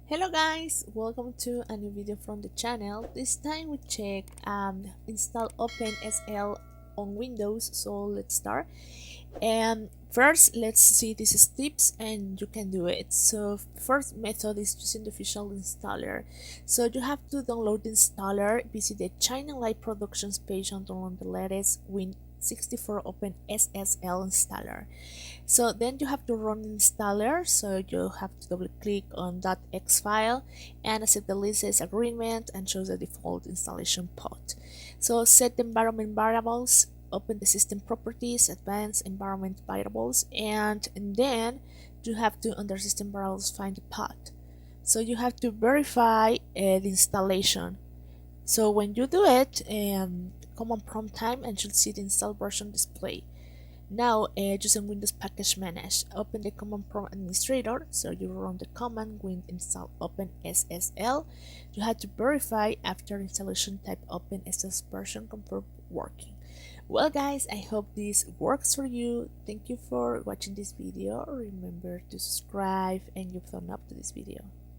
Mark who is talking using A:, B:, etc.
A: Hello guys, welcome to a new video from the channel. This time we check install OpenSSL on Windows. So let's start. And first let's see these steps and you can do it. So first method is using the official installer. So you have to download the installer, visit the China Live Productions page and download the latest Win64 OpenSSL installer. So then you have to run the installer, so you have to double click on .x file and accept the license agreement and choose the default installation path. So set the environment variables, open the system properties, advanced environment variables, and then you have to under system variables find the path. So you have to verify the installation. So when you do it, command prompt time and you'll see the install version display. Now, using Windows Package Manage, open the Command Prompt Administrator. So you run the command win install OpenSSL. You have to verify after installation type OpenSSL version confirm working. Well guys, I hope this works for you. Thank you for watching this video. Remember to subscribe and give a thumb up to this video.